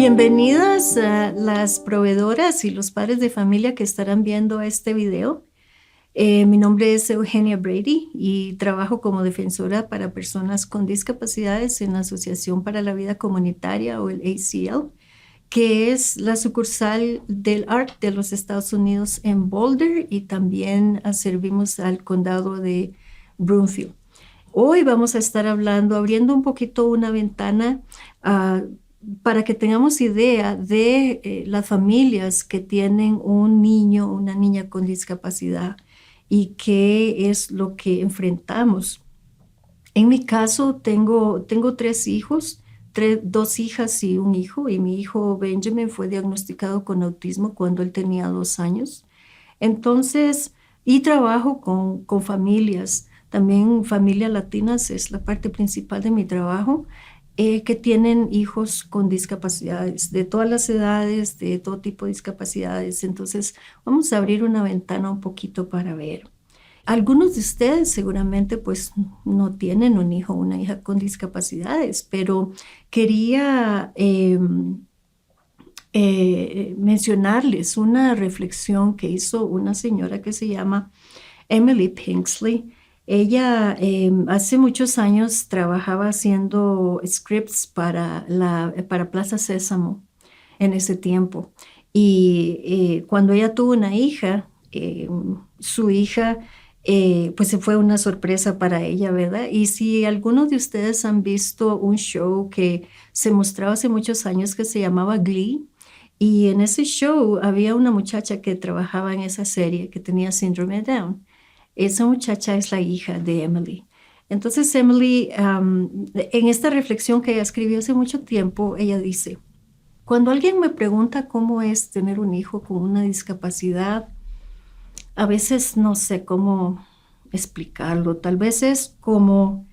Bienvenidas a las proveedoras y los padres de familia que estarán viendo este video. Mi nombre es Eugenia Brady y trabajo como defensora para personas con discapacidades en la Asociación para la Vida Comunitaria o el ACL, que es la sucursal del ARC de los Estados Unidos en Boulder, y también servimos al condado de Broomfield. Hoy vamos a estar abriendo un poquito una ventana para que tengamos idea de las familias que tienen un niño o una niña con discapacidad y qué es lo que enfrentamos. En mi caso, tengo 3 hijos, dos hijas y un hijo, y mi hijo Benjamin fue diagnosticado con autismo cuando él tenía 2 años. Entonces, y trabajo con familias, también familias latinas es la parte principal de mi trabajo, que tienen hijos con discapacidades, de todas las edades, de todo tipo de discapacidades. Entonces, vamos a abrir una ventana un poquito para ver. Algunos de ustedes seguramente pues no tienen un hijo o una hija con discapacidades, pero quería mencionarles una reflexión que hizo una señora que se llama Emily Pinksley. Ella hace muchos años trabajaba haciendo scripts para Plaza Sésamo en ese tiempo. Y cuando ella tuvo una hija, su hija, pues se fue una sorpresa para ella, ¿verdad? Y si algunos de ustedes han visto un show que se mostraba hace muchos años que se llamaba Glee, y en ese show había una muchacha que trabajaba en esa serie que tenía síndrome de Down. Esa muchacha es la hija de Emily. Entonces Emily, en esta reflexión que ella escribió hace mucho tiempo, ella dice: cuando alguien me pregunta cómo es tener un hijo con una discapacidad, a veces no sé cómo explicarlo. Tal vez es como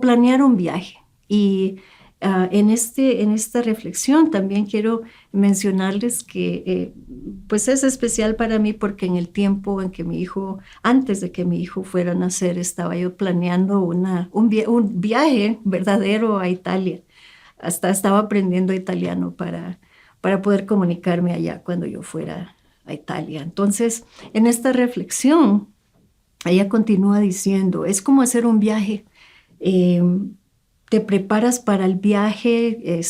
planear un viaje. Y en esta reflexión también quiero mencionarles que pues es especial para mí porque en el tiempo en que antes de que mi hijo fuera a nacer, estaba yo planeando un viaje verdadero a Italia. Hasta estaba aprendiendo italiano para poder comunicarme allá cuando yo fuera a Italia. Entonces, en esta reflexión, ella continúa diciendo: es como hacer un viaje. Te preparas para el viaje,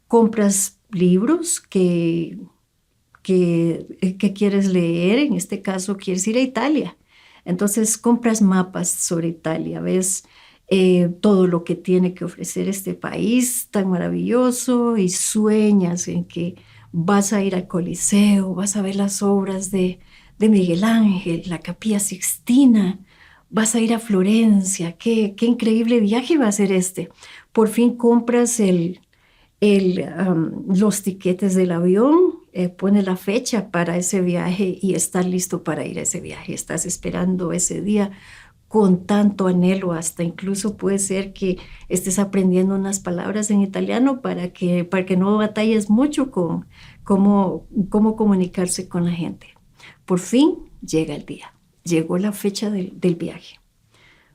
compras libros que quieres leer. En este caso, quieres ir a Italia. Entonces, compras mapas sobre Italia, ves todo lo que tiene que ofrecer este país tan maravilloso, y sueñas en que vas a ir al Coliseo, vas a ver las obras de Miguel Ángel, la Capilla Sixtina, vas a ir a Florencia. Qué increíble viaje va a ser este. Por fin compras los tiquetes del avión, pone la fecha para ese viaje y estás listo para ir a ese viaje. Estás esperando ese día con tanto anhelo, hasta incluso puede ser que estés aprendiendo unas palabras en italiano para que no batalles mucho con cómo comunicarse con la gente. Por fin llega el día, llegó la fecha del viaje.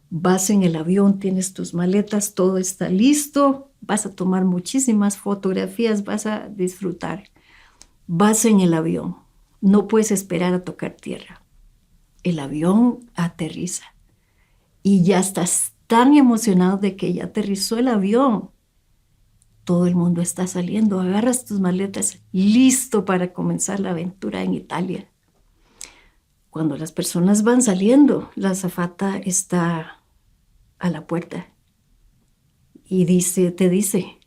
Vas en el avión, tienes tus maletas, todo está listo, vas a tomar muchísimas fotografías, vas a disfrutar. Vas en el avión, no puedes esperar a tocar tierra. El avión aterriza y ya estás tan emocionado de que ya aterrizó el avión. Todo el mundo está saliendo, agarras tus maletas, listo para comenzar la aventura en Italia. Cuando las personas van saliendo, la azafata está a la puerta y te dice: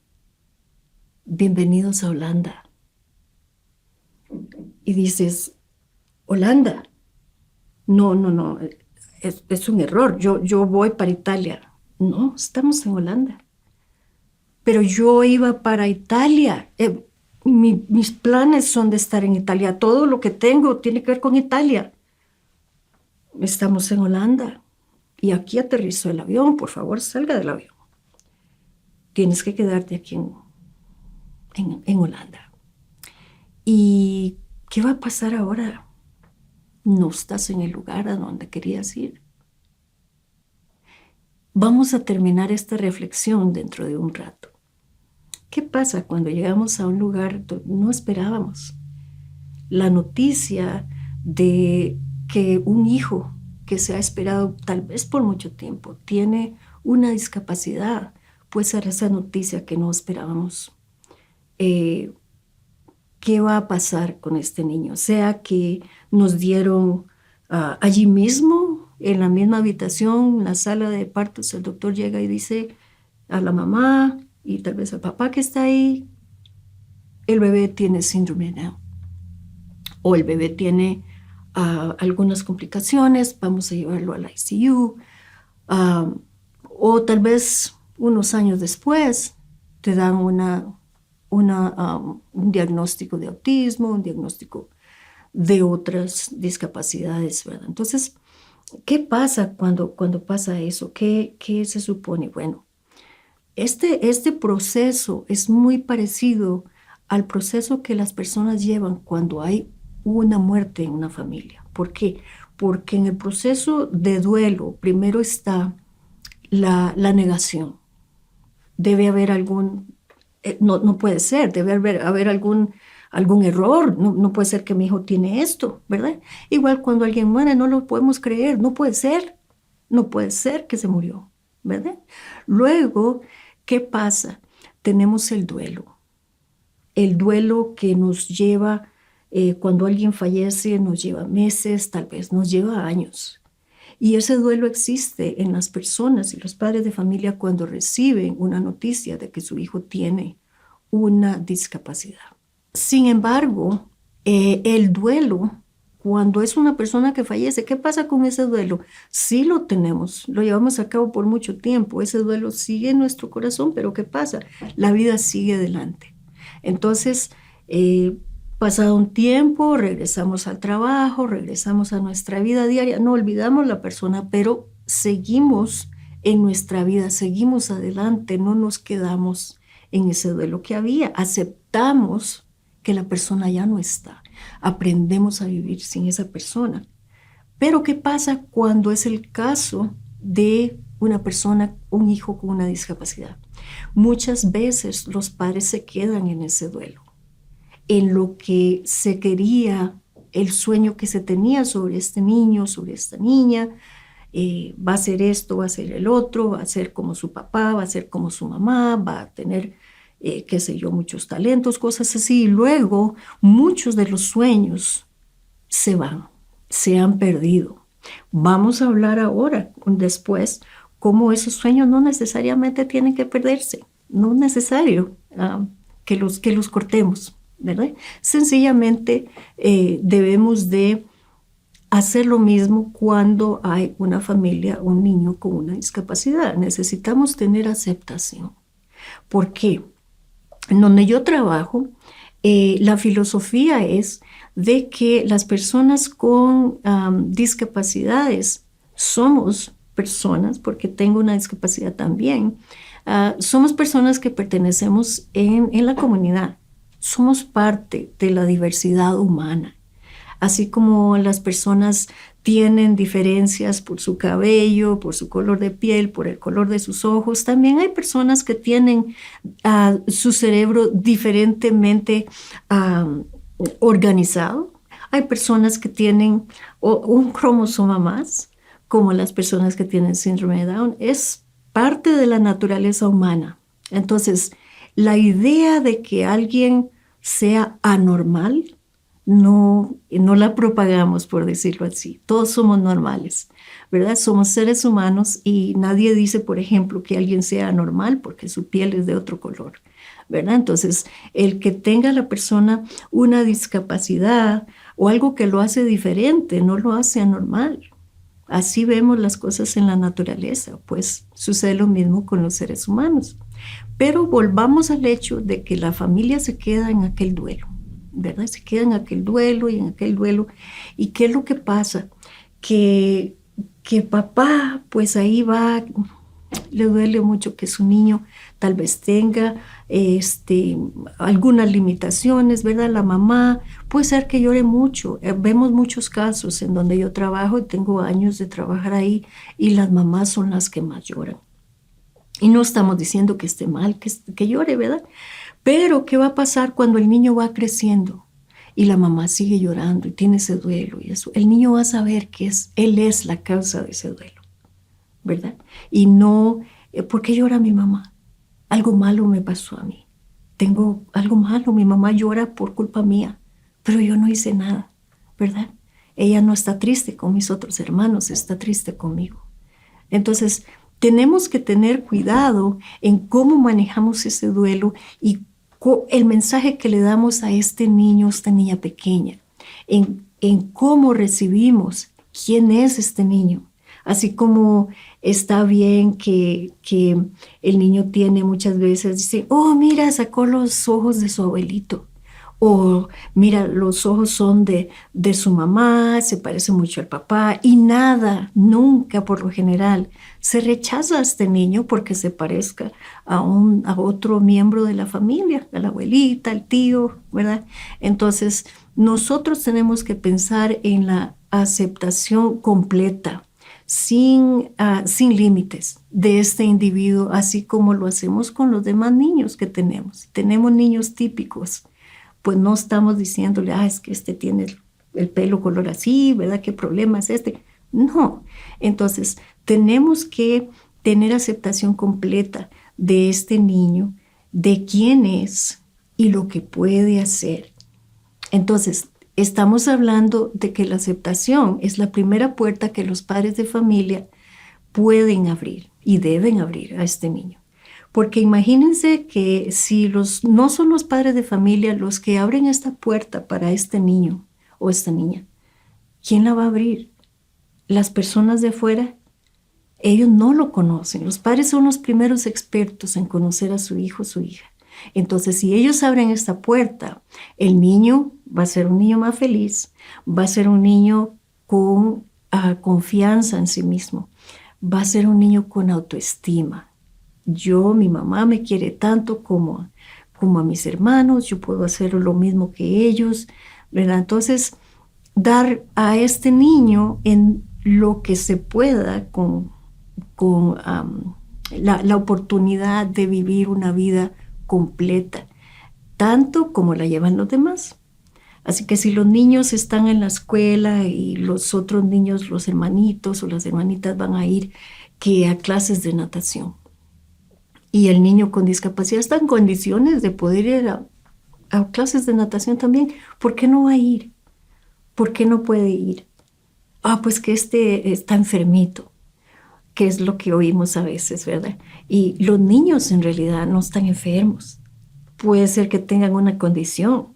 bienvenidos a Holanda. Y dices: ¿Holanda? No, es un error, yo voy para Italia. No, estamos en Holanda. Pero yo iba para Italia. Mis planes son de estar en Italia. Todo lo que tengo tiene que ver con Italia. Estamos en Holanda y aquí aterrizó el avión. Por favor, salga del avión. Tienes que quedarte aquí en Holanda. ¿Y qué va a pasar ahora? No estás en el lugar a donde querías ir. Vamos a terminar esta reflexión dentro de un rato. ¿Qué pasa cuando llegamos a un lugar donde no esperábamos? La noticia de que un hijo que se ha esperado tal vez por mucho tiempo tiene una discapacidad, pues era esa noticia que no esperábamos. Eh, ¿Qué va a pasar con este niño? Sea que nos dieron allí mismo, en la misma habitación, en la sala de partos, el doctor llega y dice a la mamá y tal vez al papá que está ahí, el bebé tiene síndrome de Down o el bebé tiene algunas complicaciones, vamos a llevarlo al ICU, ah, o tal vez unos años después te dan un diagnóstico de autismo, un diagnóstico de otras discapacidades, ¿verdad? Entonces, ¿qué pasa cuando pasa eso? ¿Qué se supone? Bueno, este proceso es muy parecido al proceso que las personas llevan cuando hay una muerte en una familia. ¿Por qué? Porque en el proceso de duelo primero está la negación. Debe haber no puede ser, debe haber algún error, no puede ser que mi hijo tiene esto, ¿verdad? Igual cuando alguien muere no lo podemos creer, no puede ser que se murió, ¿verdad? Luego, ¿qué pasa? Tenemos el duelo que nos lleva, cuando alguien fallece, nos lleva meses, tal vez nos lleva años. Y ese duelo existe en las personas y los padres de familia cuando reciben una noticia de que su hijo tiene una discapacidad. Sin embargo, el duelo, cuando es una persona que fallece, ¿qué pasa con ese duelo? Sí lo tenemos, lo llevamos a cabo por mucho tiempo, ese duelo sigue en nuestro corazón, pero ¿qué pasa? La vida sigue adelante. Entonces, pasado un tiempo, regresamos al trabajo, regresamos a nuestra vida diaria, no olvidamos la persona, pero seguimos en nuestra vida, seguimos adelante, no nos quedamos en ese duelo que había, aceptamos que la persona ya no está, aprendemos a vivir sin esa persona. Pero ¿qué pasa cuando es el caso de una persona, un hijo con una discapacidad? Muchas veces los padres se quedan en ese duelo, en lo que se quería, el sueño que se tenía sobre este niño, sobre esta niña, va a ser esto, va a ser el otro, va a ser como su papá, va a ser como su mamá, va a tener, qué sé yo, muchos talentos, cosas así. Y luego muchos de los sueños se van, se han perdido. Vamos a hablar ahora, después, cómo esos sueños no necesariamente tienen que perderse, no es necesario que los cortemos, ¿verdad? Sencillamente debemos de hacer lo mismo cuando hay una familia, un niño con una discapacidad. Necesitamos tener aceptación. ¿Por qué? En donde yo trabajo, la filosofía es de que las personas con discapacidades somos personas, porque tengo una discapacidad también, somos personas que pertenecemos en la comunidad, somos parte de la diversidad humana. Así como las personas tienen diferencias por su cabello, por su color de piel, por el color de sus ojos, también hay personas que tienen su cerebro diferentemente organizado. Hay personas que tienen un cromosoma más, como las personas que tienen síndrome de Down. Es parte de la naturaleza humana. Entonces, la idea de que alguien sea anormal, no la propagamos, por decirlo así. Todos somos normales, ¿verdad? Somos seres humanos y nadie dice, por ejemplo, que alguien sea anormal porque su piel es de otro color, ¿verdad? Entonces, el que tenga la persona una discapacidad o algo que lo hace diferente, no lo hace anormal. Así vemos las cosas en la naturaleza, pues sucede lo mismo con los seres humanos. Pero volvamos al hecho de que la familia se queda en aquel duelo, ¿verdad? Se queda en aquel duelo y en aquel duelo. ¿Y qué es lo que pasa? Que papá, pues ahí va, le duele mucho que su niño tal vez tenga algunas limitaciones, ¿verdad? La mamá puede ser que llore mucho. Vemos muchos casos en donde yo trabajo y tengo años de trabajar ahí y las mamás son las que más lloran. Y no estamos diciendo que esté mal que llore, ¿verdad? Pero, ¿qué va a pasar cuando el niño va creciendo y la mamá sigue llorando y tiene ese duelo y eso? El niño va a saber que él es la causa de ese duelo, ¿verdad? Y no, ¿por qué llora mi mamá? Algo malo me pasó a mí. Tengo algo malo, mi mamá llora por culpa mía, pero yo no hice nada, ¿verdad? Ella no está triste con mis otros hermanos, está triste conmigo. Entonces, tenemos que tener cuidado en cómo manejamos ese duelo y el mensaje que le damos a este niño, esta niña pequeña, en cómo recibimos quién es este niño. Así como está bien que el niño tiene muchas veces, dice, oh, mira, sacó los ojos de su abuelito. O mira, los ojos son de su mamá, se parece mucho al papá y nada, nunca por lo general se rechaza a este niño porque se parezca a otro miembro de la familia, a la abuelita, al tío, ¿verdad? Entonces, nosotros tenemos que pensar en la aceptación completa, sin límites de este individuo, así como lo hacemos con los demás niños que tenemos. Tenemos niños típicos, pues no estamos diciéndole, es que este tiene el pelo color así, ¿verdad? ¿Qué problema es este? No. Entonces, tenemos que tener aceptación completa de este niño, de quién es y lo que puede hacer. Entonces, estamos hablando de que la aceptación es la primera puerta que los padres de familia pueden abrir y deben abrir a este niño. Porque imagínense que si no son los padres de familia los que abren esta puerta para este niño o esta niña, ¿quién la va a abrir? ¿Las personas de afuera? Ellos no lo conocen. Los padres son los primeros expertos en conocer a su hijo o su hija. Entonces, si ellos abren esta puerta, el niño va a ser un niño más feliz, va a ser un niño con confianza en sí mismo, va a ser un niño con autoestima. Mi mamá me quiere tanto como a mis hermanos, yo puedo hacer lo mismo que ellos, ¿verdad? Entonces, dar a este niño en lo que se pueda con la oportunidad de vivir una vida completa, tanto como la llevan los demás. Así que si los niños están en la escuela y los otros niños, los hermanitos o las hermanitas van a ir a clases de natación, y el niño con discapacidad está en condiciones de poder ir a clases de natación también, ¿por qué no va a ir? ¿Por qué no puede ir? Pues que este está enfermito, que es lo que oímos a veces, ¿verdad? Y los niños en realidad no están enfermos. Puede ser que tengan una condición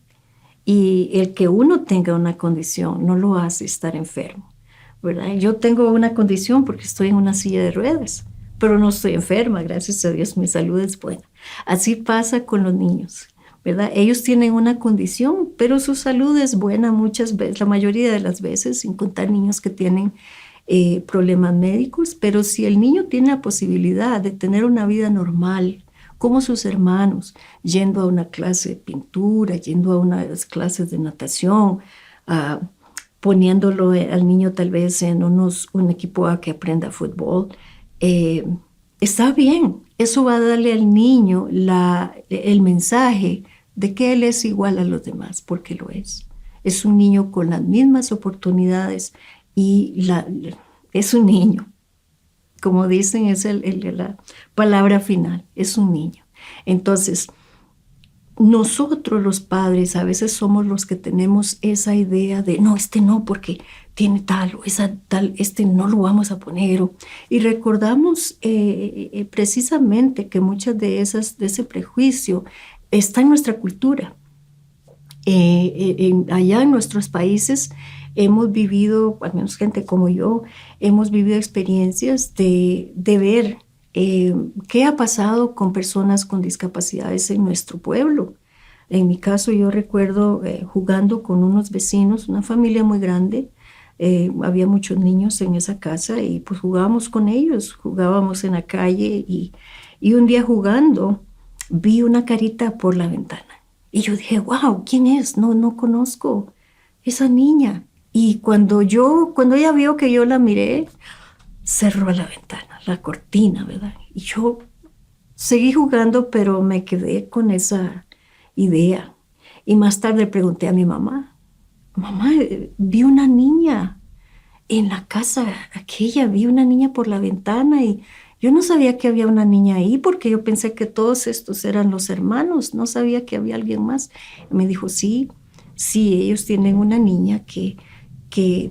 y el que uno tenga una condición no lo hace estar enfermo, ¿verdad? Yo tengo una condición porque estoy en una silla de ruedas, pero no estoy enferma, gracias a Dios, mi salud es buena. Así pasa con los niños, ¿verdad? Ellos tienen una condición, pero su salud es buena muchas veces, la mayoría de las veces, sin contar niños que tienen problemas médicos, pero si el niño tiene la posibilidad de tener una vida normal, como sus hermanos, yendo a una clase de pintura, yendo a unas clases de natación, poniéndolo al niño tal vez en un equipo a que aprenda fútbol, está bien. Eso va a darle al niño el mensaje de que él es igual a los demás, porque lo es. Es un niño con las mismas oportunidades y es un niño. Como dicen, es la palabra final, es un niño. Entonces, nosotros los padres a veces somos los que tenemos esa idea de, no, este no, porque tiene tal o esa tal, este no lo vamos a poner. Y recordamos precisamente que muchas de ese prejuicio está en nuestra cultura. Allá en nuestros países hemos vivido, al menos gente como yo, hemos vivido experiencias de ver qué ha pasado con personas con discapacidades en nuestro pueblo. En mi caso, yo recuerdo jugando con unos vecinos, una familia muy grande. Había muchos niños en esa casa y pues jugábamos con ellos, jugábamos en la calle y un día jugando vi una carita por la ventana. Y yo dije, wow, ¿quién es? No conozco esa niña. Y cuando ella vio que yo la miré, cerró la ventana, la cortina, ¿verdad? Y yo seguí jugando, pero me quedé con esa idea. Y más tarde pregunté a mi mamá, mamá, vi una niña en la casa aquella, vi una niña por la ventana y yo no sabía que había una niña ahí porque yo pensé que todos estos eran los hermanos, no sabía que había alguien más. Y me dijo, sí, sí, ellos tienen una niña que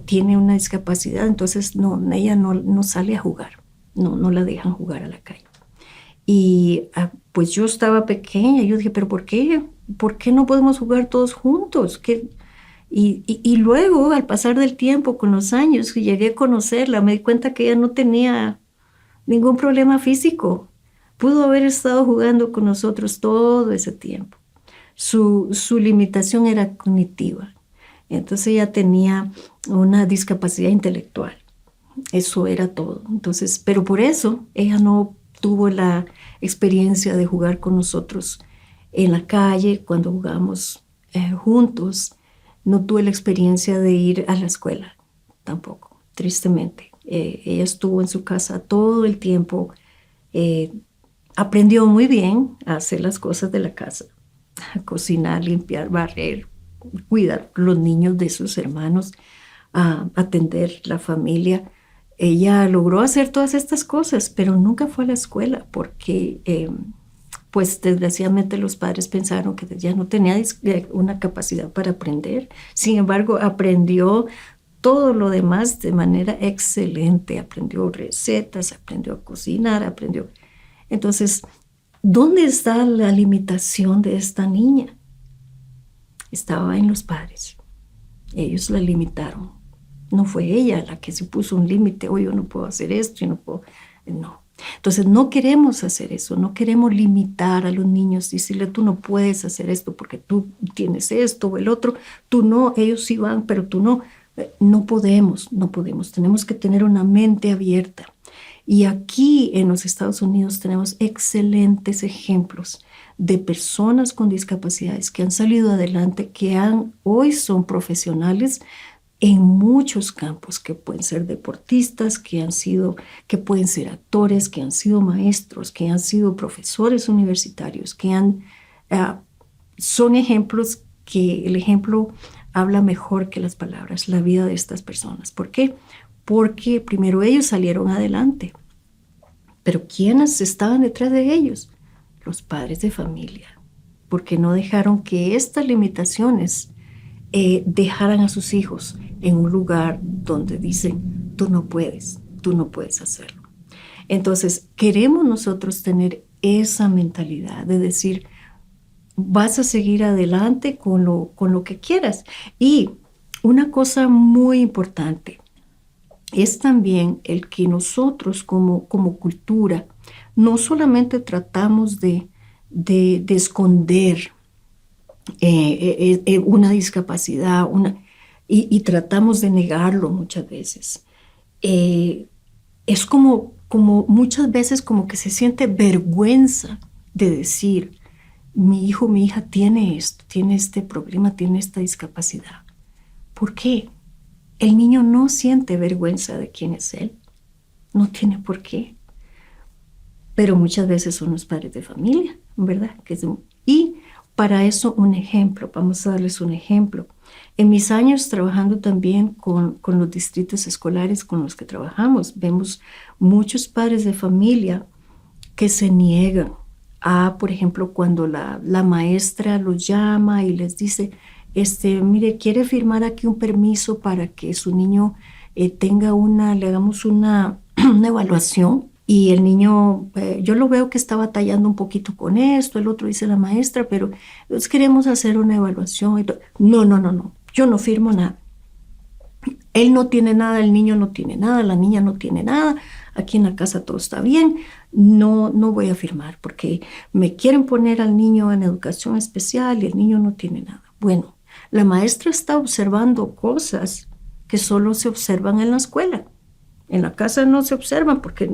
tiene una discapacidad, entonces no, ella no sale a jugar, no la dejan jugar a la calle. Y pues yo estaba pequeña, yo dije, pero ¿por qué? ¿Por qué no podemos jugar todos juntos? Y luego, al pasar del tiempo, con los años, llegué a conocerla, me di cuenta que ella no tenía ningún problema físico. Pudo haber estado jugando con nosotros todo ese tiempo. Su limitación era cognitiva. Entonces ella tenía una discapacidad intelectual. Eso era todo. Entonces, pero por eso ella no tuvo la experiencia de jugar con nosotros en la calle cuando jugamos juntos. No tuve la experiencia de ir a la escuela tampoco, tristemente. Ella estuvo en su casa todo el tiempo. Aprendió muy bien a hacer las cosas de la casa, a cocinar, limpiar, barrer, cuidar los niños de sus hermanos, a atender la familia. Ella logró hacer todas estas cosas, pero nunca fue a la escuela porque, pues desgraciadamente los padres pensaron que ya no tenía una capacidad para aprender. Sin embargo, aprendió todo lo demás de manera excelente. Aprendió recetas, aprendió a cocinar, aprendió. Entonces, ¿dónde está la limitación de esta niña? Estaba en los padres. Ellos la limitaron. No fue ella la que se puso un límite. Oh, yo no puedo hacer esto, yo no puedo. No. Entonces, no queremos hacer eso. No queremos limitar a los niños, decirle, tú no puedes hacer esto porque tú tienes esto o el otro. Tú no, ellos sí van, pero tú no. No podemos, no podemos. Tenemos que tener una mente abierta. Y aquí en los Estados Unidos tenemos excelentes ejemplos de personas con discapacidades que han salido adelante, que hoy son profesionales en muchos campos, que pueden ser deportistas, que pueden ser actores, que han sido maestros, que han sido profesores universitarios, son ejemplos que el ejemplo habla mejor que las palabras, la vida de estas personas. ¿Por qué? Porque primero ellos salieron adelante. Pero ¿quiénes estaban detrás de ellos? Los padres de familia, porque no dejaron que estas limitaciones dejaran a sus hijos en un lugar donde dicen, tú no puedes hacerlo. Entonces, queremos nosotros tener esa mentalidad de decir, vas a seguir adelante con lo que quieras. Y una cosa muy importante es también el que nosotros como cultura no solamente tratamos de esconder una discapacidad y tratamos de negarlo muchas veces. Es como muchas veces como que se siente vergüenza de decir, mi hijo, mi hija tiene esto, tiene este problema, tiene esta discapacidad. ¿Por qué? El niño no siente vergüenza de quién es él. No tiene por qué. Pero muchas veces son los padres de familia, ¿verdad? Y para eso un ejemplo, vamos a darles un ejemplo. En mis años trabajando también con los distritos escolares con los que trabajamos, vemos muchos padres de familia que se niegan a, por ejemplo, cuando la maestra los llama y les dice, mire, quiere firmar aquí un permiso para que su niño le hagamos una evaluación. Y el niño, yo lo veo que está batallando un poquito con esto, el otro dice la maestra, pero queremos hacer una evaluación. No, yo no firmo nada. Él no tiene nada, el niño no tiene nada, la niña no tiene nada, aquí en la casa todo está bien, no voy a firmar porque me quieren poner al niño en educación especial y el niño no tiene nada. Bueno, la maestra está observando cosas que solo se observan en la escuela. En la casa no se observan porque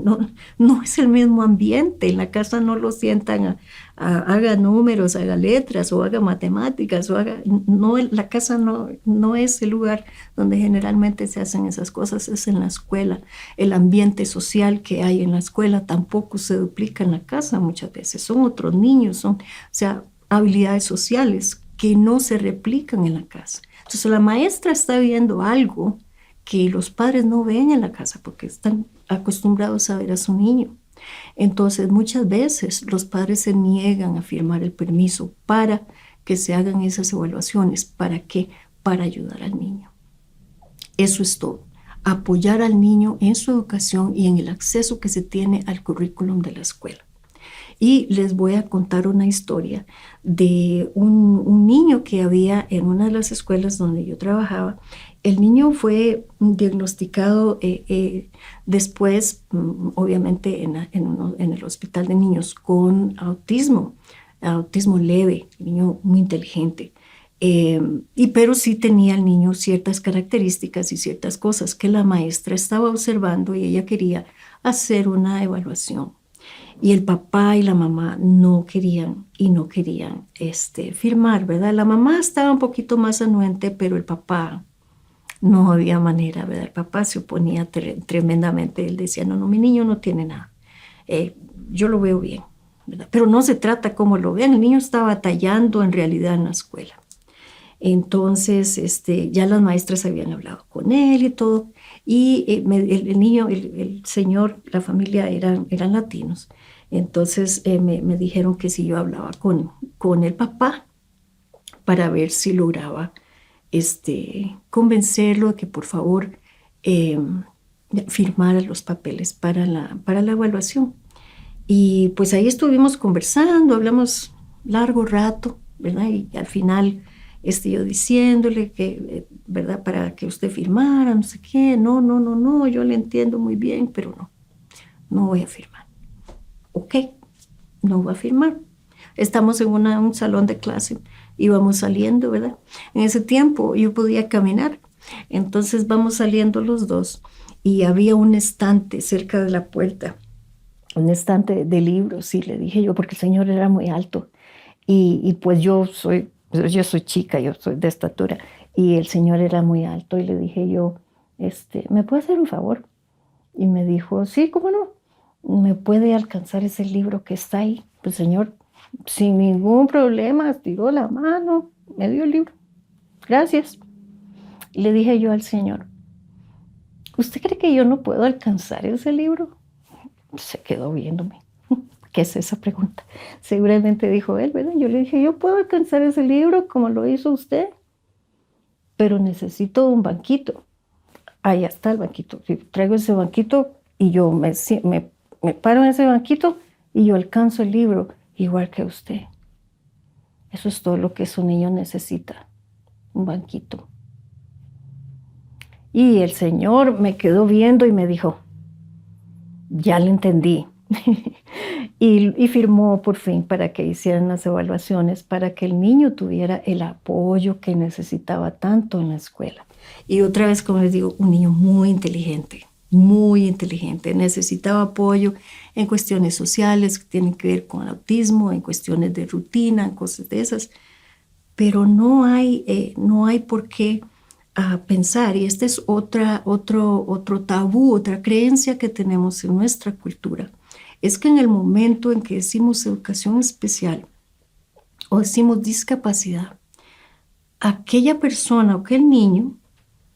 no es el mismo ambiente. En la casa no lo sientan haga números, haga letras o haga matemáticas. La casa no es el lugar donde generalmente se hacen esas cosas, es en la escuela. El ambiente social que hay en la escuela tampoco se duplica en la casa muchas veces. Son otros niños, habilidades sociales que no se replican en la casa. Entonces la maestra está viendo algo que los padres no ven en la casa porque están acostumbrados a ver a su niño. Entonces muchas veces los padres se niegan a firmar el permiso para que se hagan esas evaluaciones. ¿Para qué? Para ayudar al niño. Eso es todo. Apoyar al niño en su educación y en el acceso que se tiene al currículum de la escuela. Y les voy a contar una historia de un niño que había en una de las escuelas donde yo trabajaba. El niño fue diagnosticado después, obviamente, en el hospital de niños con autismo leve, niño muy inteligente. Pero sí tenía el niño ciertas características y ciertas cosas que la maestra estaba observando y ella quería hacer una evaluación. Y el papá y la mamá no querían firmar, ¿verdad? La mamá estaba un poquito más anuente, pero el papá no había manera, ¿verdad? El papá se oponía tremendamente. Él decía, no, mi niño no tiene nada. Yo lo veo bien, ¿verdad? Pero no se trata como lo vean. El niño estaba batallando en realidad en la escuela. Entonces, ya las maestras habían hablado con él y todo. Y el niño, el señor, la familia eran latinos. Entonces me dijeron que si yo hablaba con el papá para ver si lograba convencerlo de que por favor firmara los papeles para la evaluación. Y pues ahí estuvimos conversando, hablamos largo rato, ¿verdad? Y al final yo diciéndole que, ¿verdad? Para que usted firmara, no sé qué, no, yo le entiendo muy bien, pero no voy a firmar. Ok, no voy a firmar. Estamos en un salón de clase, íbamos saliendo, ¿verdad? En ese tiempo yo podía caminar, entonces vamos saliendo los dos y había un estante cerca de la puerta, un estante de libros, y le dije yo, porque el señor era muy alto y pues yo soy chica, yo soy de estatura, y el señor era muy alto, y le dije yo, ¿me puede hacer un favor? Y me dijo, sí, ¿cómo no? ¿Me puede alcanzar ese libro que está ahí? Pues señor, sin ningún problema, estiró la mano, me dio el libro. Gracias. Y le dije yo al señor, ¿usted cree que yo no puedo alcanzar ese libro? Se quedó viéndome. ¿Qué es esa pregunta? Seguramente dijo él, ¿verdad? Yo le dije, yo puedo alcanzar ese libro como lo hizo usted, pero necesito un banquito. Ahí está el banquito. Yo traigo ese banquito y yo me paro en ese banquito y yo alcanzo el libro igual que usted. Eso es todo lo que su niño necesita, un banquito. Y el señor me quedó viendo y me dijo, ya le entendí. y firmó por fin para que hicieran las evaluaciones, para que el niño tuviera el apoyo que necesitaba tanto en la escuela. Y otra vez, como les digo, un niño muy inteligente, necesitaba apoyo en cuestiones sociales que tienen que ver con el autismo, en cuestiones de rutina, en cosas de esas, pero no hay por qué pensar, y este es otro tabú, otra creencia que tenemos en nuestra cultura, es que en el momento en que decimos educación especial o decimos discapacidad, aquella persona o aquel niño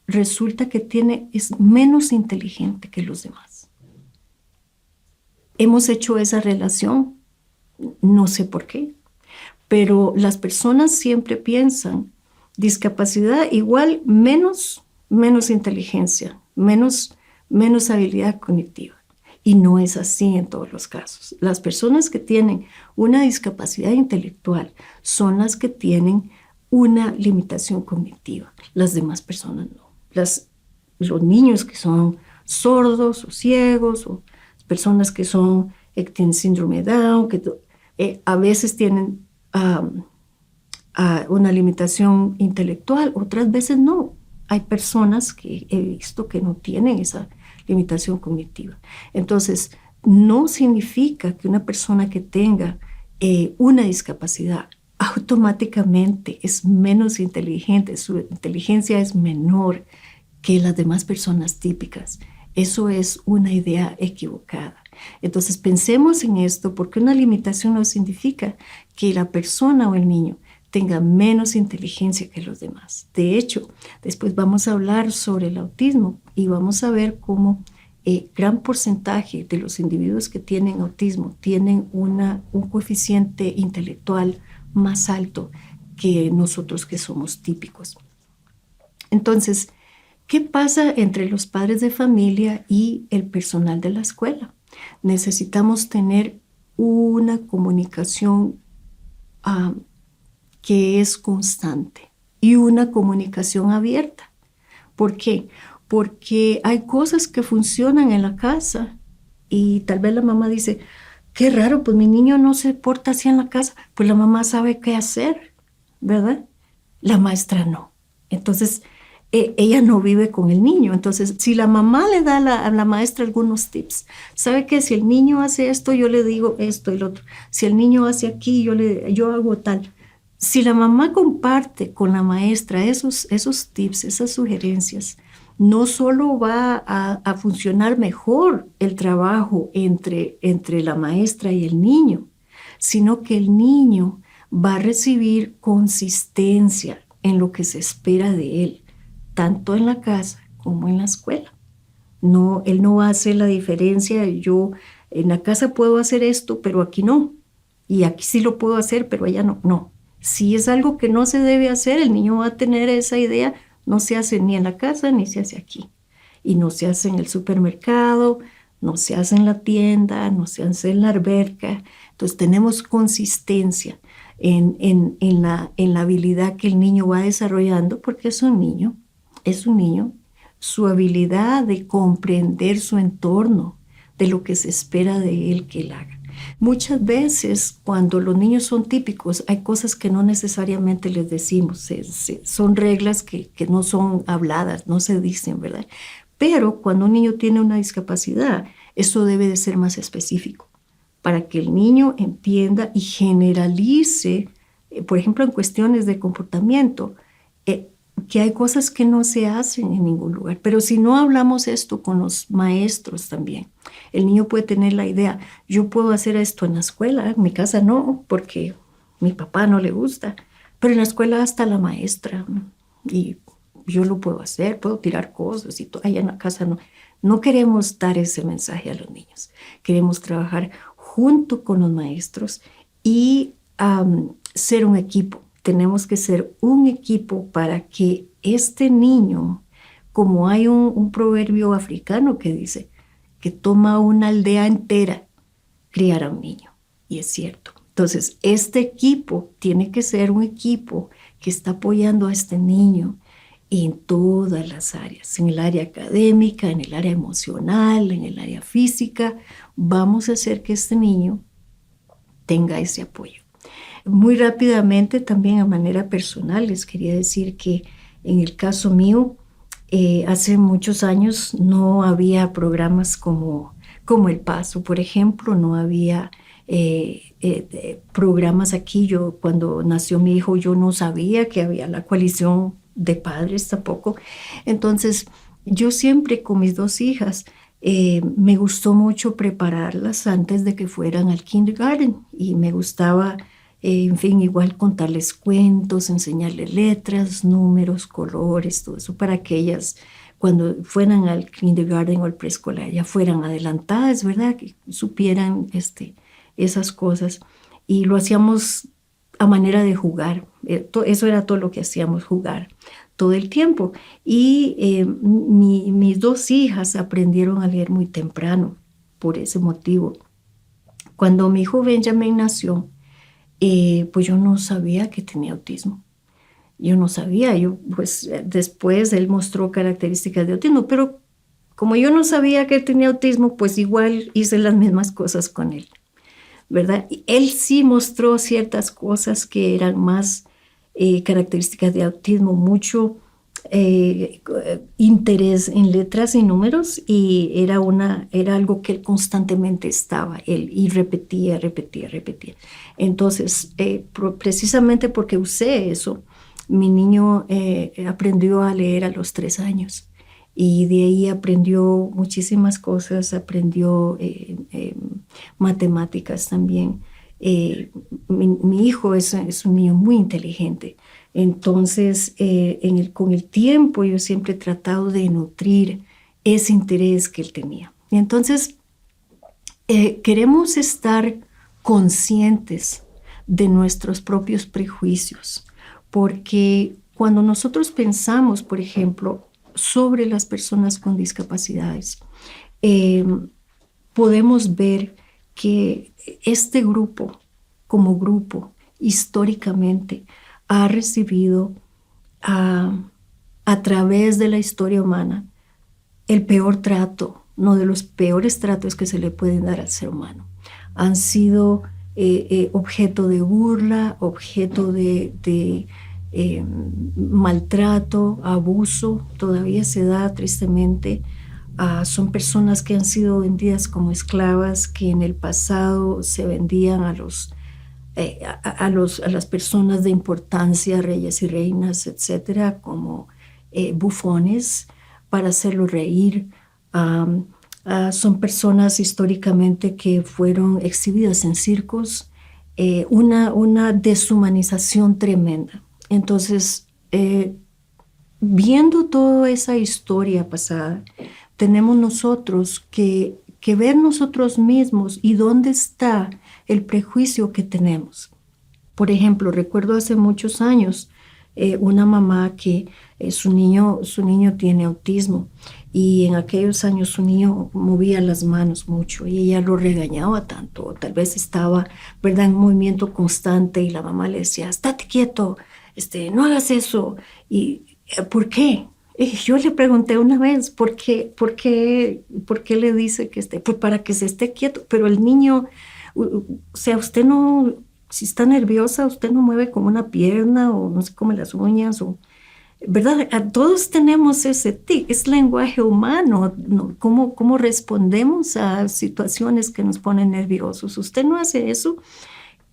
resulta que es menos inteligente que los demás. Hemos hecho esa relación, no sé por qué, pero las personas siempre piensan discapacidad igual menos inteligencia, menos habilidad cognitiva. Y no es así en todos los casos. Las personas que tienen una discapacidad intelectual son las que tienen una limitación cognitiva. Las demás personas no. Los niños que son sordos o ciegos, o personas que tienen síndrome de Down, a veces tienen una limitación intelectual, otras veces no. Hay personas que he visto que no tienen esa limitación cognitiva. Entonces, no significa que una persona que tenga una discapacidad automáticamente es menos inteligente, su inteligencia es menor que las demás personas típicas. Eso es una idea equivocada. Entonces pensemos en esto, porque una limitación no significa que la persona o el niño tenga menos inteligencia que los demás. De hecho, después vamos a hablar sobre el autismo y vamos a ver cómo gran porcentaje de los individuos que tienen autismo tienen un coeficiente intelectual más alto que nosotros que somos típicos. Entonces, ¿qué pasa entre los padres de familia y el personal de la escuela? Necesitamos tener una comunicación que es constante y una comunicación abierta. ¿Por qué? Porque hay cosas que funcionan en la casa y tal vez la mamá dice, qué raro, pues mi niño no se porta así en la casa. Pues la mamá sabe qué hacer, ¿verdad? La maestra no. Entonces, ella no vive con el niño. Entonces, si la mamá le da a la maestra algunos tips, sabe que si el niño hace esto, yo le digo esto y lo otro. Si el niño hace aquí, yo hago tal. Si la mamá comparte con la maestra esos tips, esas sugerencias, no solo va a funcionar mejor el trabajo entre la maestra y el niño, sino que el niño va a recibir consistencia en lo que se espera de él, tanto en la casa como en la escuela. No, él no va a hacer la diferencia. Yo en la casa puedo hacer esto, pero aquí no. Y aquí sí lo puedo hacer, pero allá no. No. Si es algo que no se debe hacer, el niño va a tener esa idea. No se hace ni en la casa ni se hace aquí. Y no se hace en el supermercado, no se hace en la tienda, no se hace en la alberca. Entonces tenemos consistencia en la habilidad que el niño va desarrollando porque es un niño. Su habilidad de comprender su entorno, de lo que se espera de él que él haga. Muchas veces cuando los niños son típicos hay cosas que no necesariamente les decimos, son reglas que no son habladas, no se dicen, ¿verdad? Pero cuando un niño tiene una discapacidad, eso debe de ser más específico para que el niño entienda y generalice, por ejemplo, en cuestiones de comportamiento, que hay cosas que no se hacen en ningún lugar. Pero si no hablamos esto con los maestros también, el niño puede tener la idea, yo puedo hacer esto en la escuela, en mi casa no, porque mi papá no le gusta, pero en la escuela hasta la maestra, y yo lo puedo hacer, puedo tirar cosas y todo, allá en la casa no. No queremos dar ese mensaje a los niños, queremos trabajar junto con los maestros y ser un equipo. Tenemos que ser un equipo para que este niño, como hay un proverbio africano que dice que toma una aldea entera criar a un niño, y es cierto. Entonces, este equipo tiene que ser un equipo que está apoyando a este niño en todas las áreas, en el área académica, en el área emocional, en el área física. Vamos a hacer que este niño tenga ese apoyo. Muy rápidamente, también a manera personal, les quería decir que en el caso mío, hace muchos años no había programas como El Paso, por ejemplo, no había programas aquí. Cuando nació mi hijo, yo no sabía que había la coalición de padres tampoco. Entonces, yo siempre con mis dos hijas, me gustó mucho prepararlas antes de que fueran al kindergarten y me gustaba, en fin, igual contarles cuentos, enseñarles letras, números, colores, todo eso para que ellas cuando fueran al kindergarten o al preescolar ya fueran adelantadas, ¿verdad? Que supieran esas cosas. Y lo hacíamos a manera de jugar. Eso era todo lo que hacíamos, jugar todo el tiempo. Y mis dos hijas aprendieron a leer muy temprano por ese motivo. Cuando mi hijo Benjamin nació, pues yo no sabía que tenía autismo. Yo no sabía, pues después él mostró características de autismo, pero como yo no sabía que él tenía autismo, pues igual hice las mismas cosas con él, ¿verdad? Y él sí mostró ciertas cosas que eran más características de autismo, mucho interés en letras y números, y era algo que él constantemente estaba, y repetía. Entonces, precisamente porque usé eso, mi niño aprendió a leer a los 3 años y de ahí aprendió muchísimas cosas, aprendió matemáticas también. Mi hijo es un niño muy inteligente, entonces con el tiempo yo siempre he tratado de nutrir ese interés que él tenía. Y entonces queremos estar conscientes de nuestros propios prejuicios, porque cuando nosotros pensamos, por ejemplo, sobre las personas con discapacidades, eh, podemos ver que este grupo, como grupo, históricamente, ha recibido a través de la historia humana el peor trato, uno de los peores tratos que se le pueden dar al ser humano. Han sido objeto de burla, objeto de maltrato, abuso, todavía se da tristemente. Son personas que han sido vendidas como esclavas, que en el pasado se vendían a las personas de importancia, reyes y reinas, etcétera, como bufones para hacerlos reír. Son personas históricamente que fueron exhibidas en circos, una deshumanización tremenda. Entonces, viendo toda esa historia pasada, tenemos nosotros que ver nosotros mismos y dónde está el prejuicio que tenemos. Por ejemplo, recuerdo hace muchos años una mamá que su niño tiene autismo y en aquellos años su niño movía las manos mucho y ella lo regañaba tanto, tal vez estaba, ¿verdad?, en movimiento constante y la mamá le decía, estate quieto, no hagas eso. ¿Y por qué? Yo le pregunté una vez, ¿por qué le dice que pues para que se esté quieto? Pero el niño, o sea, usted no, si está nerviosa, usted no mueve como una pierna o no se come las uñas, ¿verdad? A todos tenemos ese tic, es lenguaje humano, ¿no? ¿Cómo respondemos a situaciones que nos ponen nerviosos? Usted no hace eso.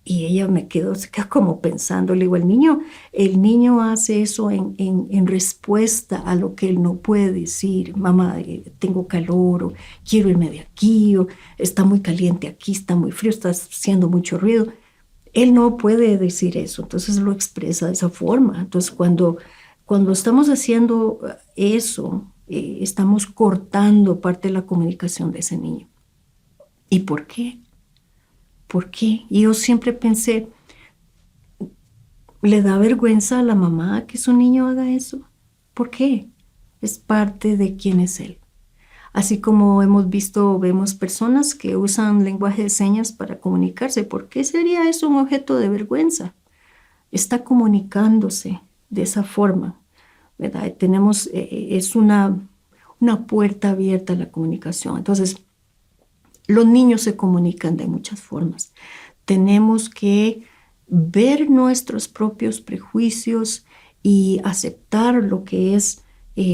Y ella se quedó como pensando, le digo, el niño hace eso en respuesta a lo que él no puede decir. Mamá, tengo calor, o quiero irme de aquí, o está muy caliente aquí, está muy frío, está haciendo mucho ruido. Él no puede decir eso, entonces lo expresa de esa forma. Entonces cuando estamos haciendo eso, estamos cortando parte de la comunicación de ese niño. ¿Y por qué? ¿Por qué? Y yo siempre pensé, ¿le da vergüenza a la mamá que su niño haga eso? ¿Por qué? Es parte de quién es él. Así como vemos personas que usan lenguaje de señas para comunicarse. ¿Por qué sería eso un objeto de vergüenza? Está comunicándose de esa forma, ¿verdad? Es una puerta abierta a la comunicación. Entonces, los niños se comunican de muchas formas. Tenemos que ver nuestros propios prejuicios y aceptar lo que es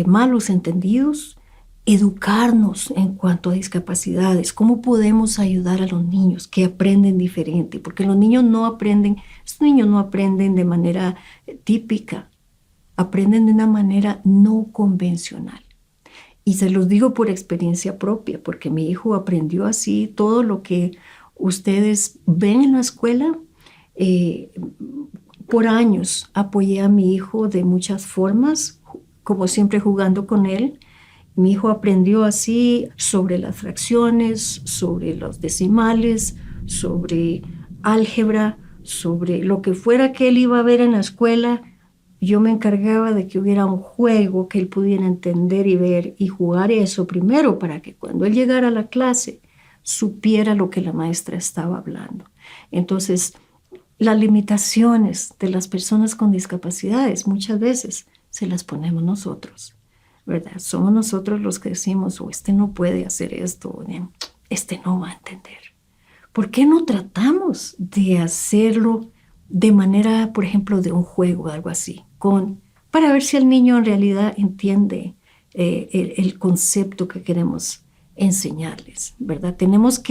malos entendidos, educarnos en cuanto a discapacidades, cómo podemos ayudar a los niños que aprenden diferente, porque estos niños no aprenden de manera típica, aprenden de una manera no convencional. Y se los digo por experiencia propia, porque mi hijo aprendió así. Todo lo que ustedes ven en la escuela, por años apoyé a mi hijo de muchas formas, como siempre jugando con él. Mi hijo aprendió así sobre las fracciones, sobre los decimales, sobre álgebra, sobre lo que fuera que él iba a ver en la escuela. Yo me encargaba de que hubiera un juego que él pudiera entender y ver y jugar eso primero para que cuando él llegara a la clase supiera lo que la maestra estaba hablando. Entonces, las limitaciones de las personas con discapacidades muchas veces se las ponemos nosotros, ¿verdad? Somos nosotros los que decimos, este no puede hacer esto, este no va a entender. ¿Por qué no tratamos de hacerlo de manera, por ejemplo, de un juego o algo así, para ver si el niño en realidad entiende el concepto que queremos enseñarles, ¿verdad? Tenemos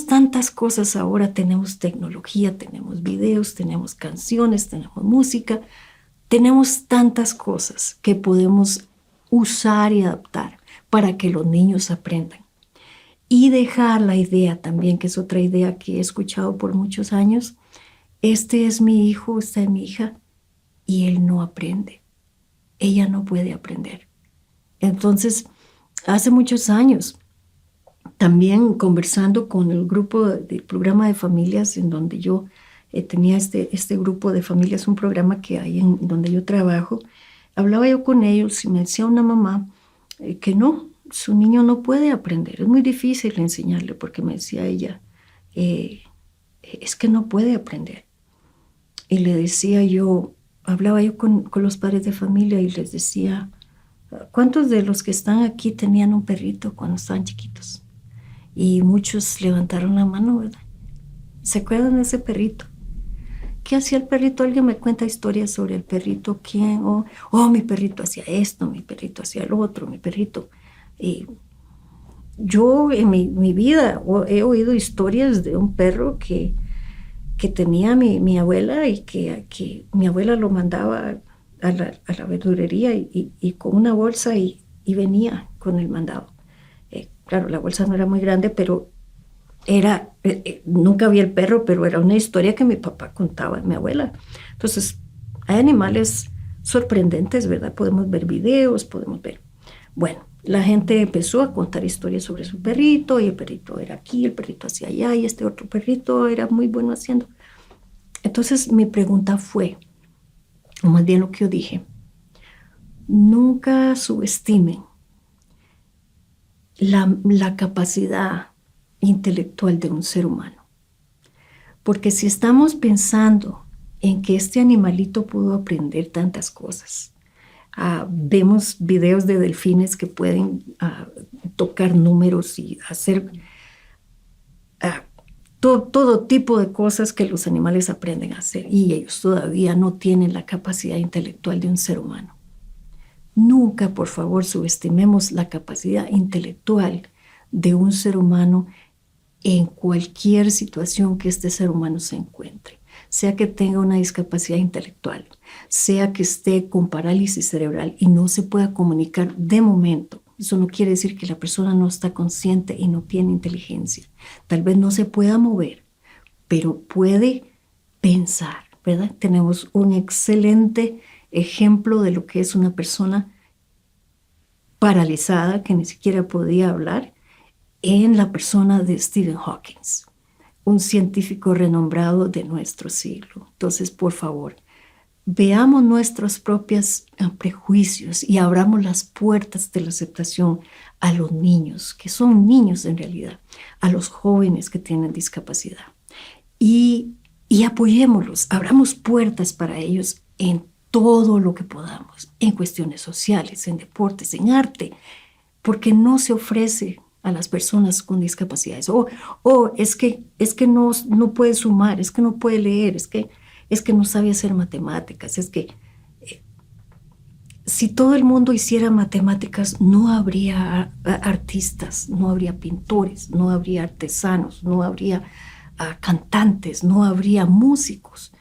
tantas cosas ahora, tenemos tecnología, tenemos videos, tenemos canciones, tenemos música, tenemos tantas cosas que podemos usar y adaptar para que los niños aprendan. Y dejar la idea también, que es otra idea que he escuchado por muchos años, este es mi hijo, esta es mi hija, y él no aprende. Ella no puede aprender. Entonces, hace muchos años, también conversando con el grupo del programa de familias en donde yo tenía este grupo de familias, un programa que hay en donde yo trabajo, hablaba yo con ellos y me decía una mamá que no, su niño no puede aprender, es muy difícil enseñarle porque me decía ella, es que no puede aprender. Y le decía yo, hablaba yo con los padres de familia y les decía, ¿cuántos de los que están aquí tenían un perrito cuando estaban chiquitos? Y muchos levantaron la mano, ¿verdad? ¿Se acuerdan de ese perrito? ¿Qué hacía el perrito? Alguien me cuenta historias sobre el perrito. ¿Quién? Oh, mi perrito hacía esto, mi perrito hacía lo otro, mi perrito. Y yo en mi vida he oído historias de un perro que tenía mi abuela y que mi abuela lo mandaba a la verdulería y con una bolsa y venía con el mandado. Claro, la bolsa no era muy grande, pero nunca vi el perro, pero era una historia que mi papá contaba, mi abuela. Entonces, hay animales sorprendentes, ¿verdad? Podemos ver videos, podemos ver. Bueno, la gente empezó a contar historias sobre su perrito, y el perrito era aquí, el perrito hacia allá, y este otro perrito era muy bueno haciendo. Entonces, mi pregunta fue, o más bien lo que yo dije, nunca subestimen la capacidad intelectual de un ser humano. Porque si estamos pensando en que este animalito pudo aprender tantas cosas, vemos videos de delfines que pueden tocar números y hacer todo tipo de cosas que los animales aprenden a hacer, y ellos todavía no tienen la capacidad intelectual de un ser humano. Nunca, por favor, subestimemos la capacidad intelectual de un ser humano en cualquier situación que este ser humano se encuentre, sea que tenga una discapacidad intelectual, sea que esté con parálisis cerebral y no se pueda comunicar de momento. Eso no quiere decir que la persona no está consciente y no tiene inteligencia. Tal vez no se pueda mover, pero puede pensar, ¿verdad? Tenemos un excelente ejemplo de lo que es una persona paralizada que ni siquiera podía hablar en la persona de Stephen Hawking, un científico renombrado de nuestro siglo. Entonces, por favor, veamos nuestros propios prejuicios y abramos las puertas de la aceptación a los niños, que son niños en realidad, a los jóvenes que tienen discapacidad. Y apoyémoslos, abramos puertas para ellos en todo lo que podamos, en cuestiones sociales, en deportes, en arte, porque no se ofrece a las personas con discapacidades. Es que no puede sumar, es que no puede leer, es que no sabe hacer matemáticas, es que si todo el mundo hiciera matemáticas, no habría artistas, no habría pintores, no habría artesanos, no habría cantantes, no habría músicos,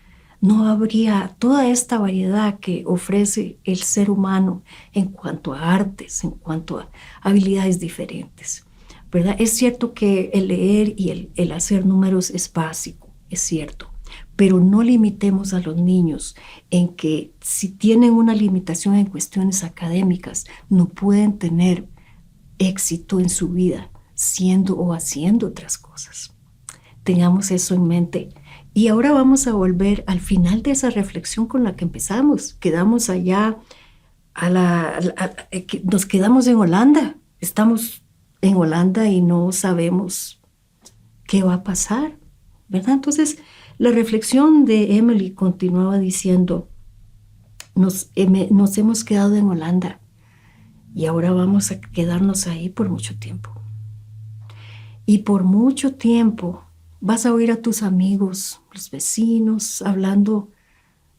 no habría toda esta variedad que ofrece el ser humano en cuanto a artes, en cuanto a habilidades diferentes, ¿verdad? Es cierto que el leer y el hacer números es básico, es cierto, pero no limitemos a los niños en que si tienen una limitación en cuestiones académicas, no pueden tener éxito en su vida siendo o haciendo otras cosas. Tengamos eso en mente. Y ahora vamos a volver al final de esa reflexión con la que empezamos. Quedamos allá, nos quedamos en Holanda. Estamos en Holanda y no sabemos qué va a pasar, ¿verdad? Entonces, la reflexión de Emily continuaba diciendo, nos hemos quedado en Holanda y ahora vamos a quedarnos ahí por mucho tiempo. Y por mucho tiempo vas a oír a tus amigos, los vecinos, hablando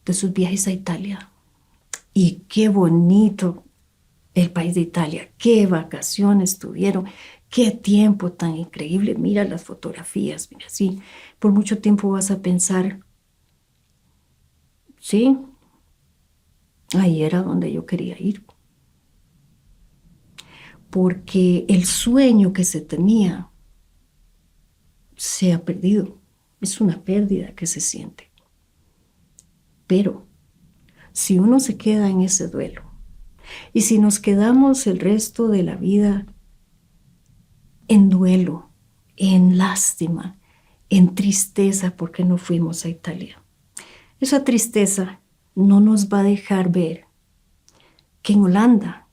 de sus viajes a Italia. Y qué bonito el país de Italia, qué vacaciones tuvieron, qué tiempo tan increíble. Mira las fotografías, mira, sí. Por mucho tiempo vas a pensar, sí, ahí era donde yo quería ir. porque el sueño que se tenía se ha perdido. Es una pérdida que se siente. Pero si uno se queda en ese duelo y si nos quedamos el resto de la vida en duelo, en lástima, en tristeza porque no fuimos a Italia, esa tristeza no nos va a dejar ver que en Holanda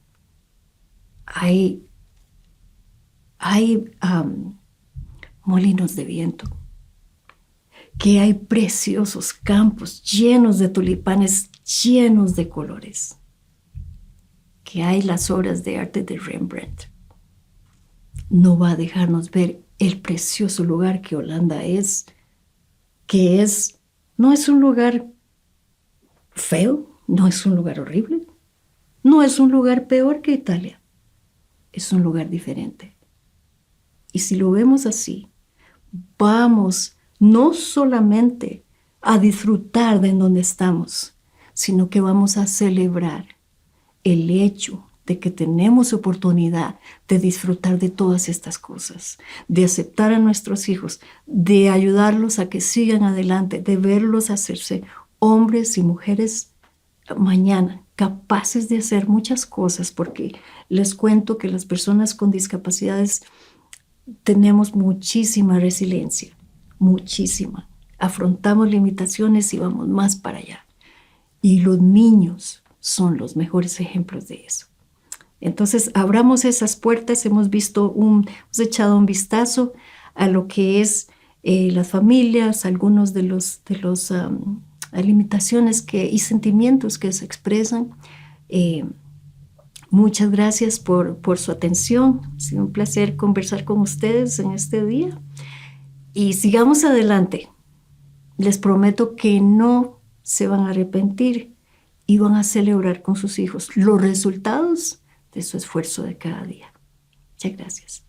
hay molinos de viento, que hay preciosos campos llenos de tulipanes, llenos de colores, que hay las obras de arte de Rembrandt. No va a dejarnos ver el precioso lugar que Holanda es, no es un lugar feo, no es un lugar horrible, no es un lugar peor que Italia, es un lugar diferente. Y si lo vemos así, vamos no solamente a disfrutar de en donde estamos, sino que vamos a celebrar el hecho de que tenemos oportunidad de disfrutar de todas estas cosas, de aceptar a nuestros hijos, de ayudarlos a que sigan adelante, de verlos hacerse hombres y mujeres mañana capaces de hacer muchas cosas, porque les cuento que las personas con discapacidades tenemos muchísima resiliencia, muchísima. Afrontamos limitaciones y vamos más para allá. Y los niños son los mejores ejemplos de eso. Entonces, abramos esas puertas. Hemos echado un vistazo a lo que es las familias, algunos de los limitaciones y sentimientos que se expresan. Muchas gracias por su atención. Ha sido un placer conversar con ustedes en este día. Y sigamos adelante. Les prometo que no se van a arrepentir y van a celebrar con sus hijos los resultados de su esfuerzo de cada día. Muchas gracias.